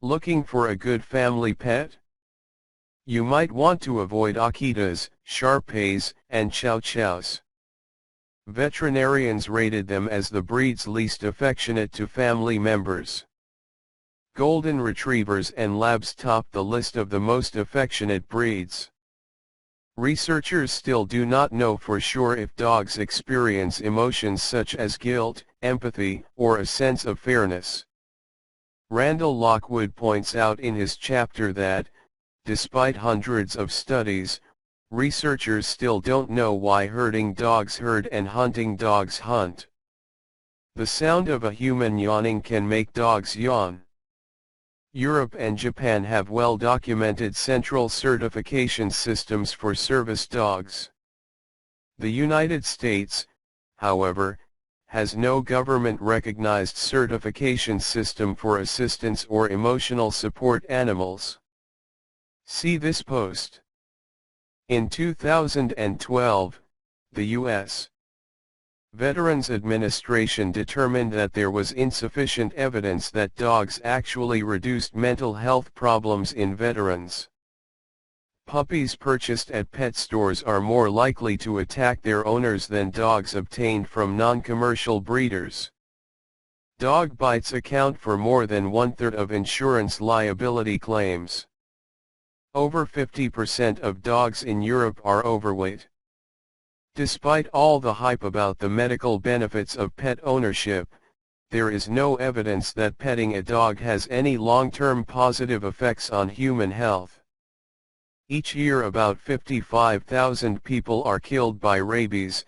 Looking for a good family pet? You might want to avoid Akitas, Shar-Peis, and Chow Chows. Veterinarians rated them as the breed's least affectionate to family members. Golden Retrievers and Labs top the list of the most affectionate breeds. Researchers still do not know for sure if dogs experience emotions such as guilt, empathy, or a sense of fairness. Randall Lockwood points out in his chapter that, despite hundreds of studies, researchers still don't know why herding dogs herd and hunting dogs hunt. The sound of a human yawning can make dogs yawn. Europe and Japan have well-documented central certification systems for service dogs. The United States, however, has no government-recognized certification system for assistance or emotional support animals. See this post. In 2012, the U.S. Veterans Administration determined that there was insufficient evidence that dogs actually reduced mental health problems in veterans. Puppies purchased at pet stores are more likely to attack their owners than dogs obtained from non-commercial breeders. Dog bites account for more than one-third of insurance liability claims. Over 50% of dogs in Europe are overweight. Despite all the hype about the medical benefits of pet ownership, there is no evidence that petting a dog has any long-term positive effects on human health. Each year about 55,000 people are killed by rabies,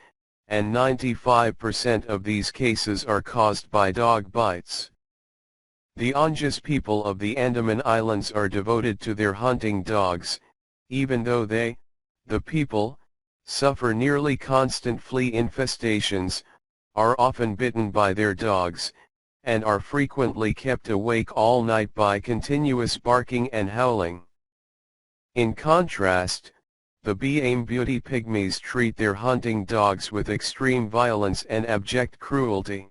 and 95% of these cases are caused by dog bites. The Anjas people of the Andaman Islands are devoted to their hunting dogs, even though they, the people, suffer nearly constant flea infestations, are often bitten by their dogs, and are frequently kept awake all night by continuous barking and howling. In contrast, the Biame beauty pygmies treat their hunting dogs with extreme violence and abject cruelty.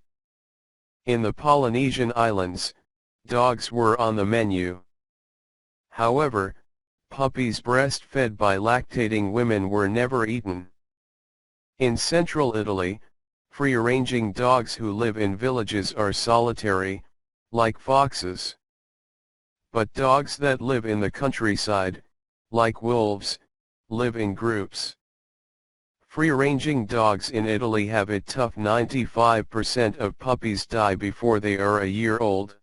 In the Polynesian Islands, dogs were on the menu. However, puppies breastfed by lactating women were never eaten. In central Italy, free-ranging dogs who live in villages are solitary, like foxes. But dogs that live in the countryside, like wolves, live in groups. Free-ranging dogs in Italy have it tough. 95% of puppies die before they are a year old.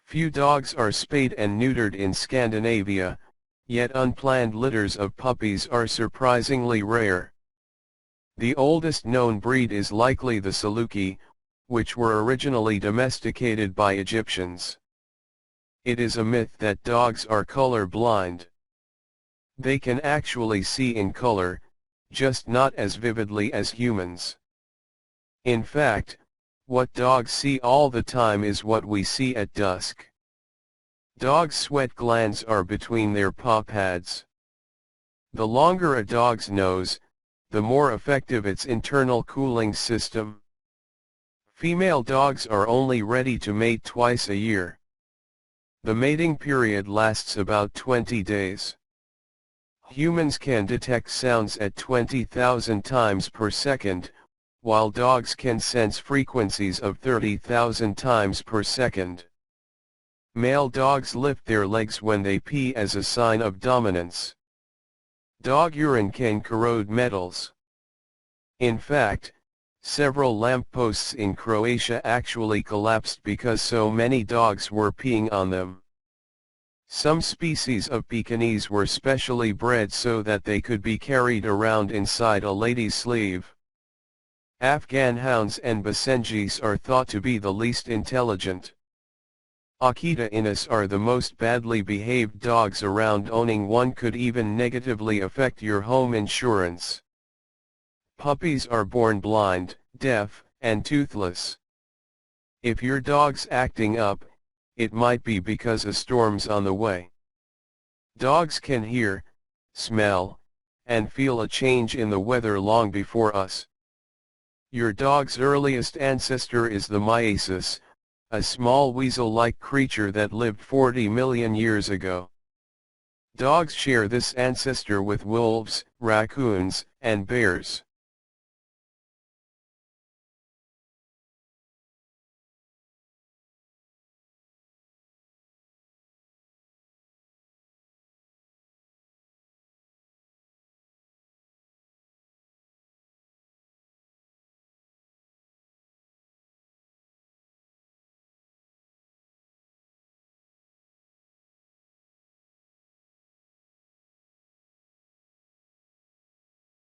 Few dogs are spayed and neutered in Scandinavia, yet unplanned litters of puppies are surprisingly rare. The oldest known breed is likely the Saluki, which were originally domesticated by Egyptians. It is a myth that dogs are color blind. They can actually see in color, just not as vividly as humans. In fact, what dogs see all the time is what we see at dusk. Dogs' sweat glands are between their paw pads. The longer a dog's nose, the more effective its internal cooling system. Female dogs are only ready to mate twice a year. The mating period lasts about 20 days. Humans can detect sounds at 20,000 times per second, while dogs can sense frequencies of 30,000 times per second. Male dogs lift their legs when they pee as a sign of dominance. Dog urine can corrode metals. In fact, several lampposts in Croatia actually collapsed because so many dogs were peeing on them. Some species of Pekingese were specially bred so that they could be carried around inside a lady's sleeve. Afghan hounds and Basenjis are thought to be the least intelligent. Akita Inus are the most badly behaved dogs around. Owning one could even negatively affect your home insurance. Puppies are born blind, deaf, and toothless. If your dog's acting up, it might be because a storm's on the way. Dogs can hear, smell, and feel a change in the weather long before us. Your dog's earliest ancestor is the myasis, a small weasel-like creature that lived 40 million years ago. Dogs share this ancestor with wolves, raccoons, and bears.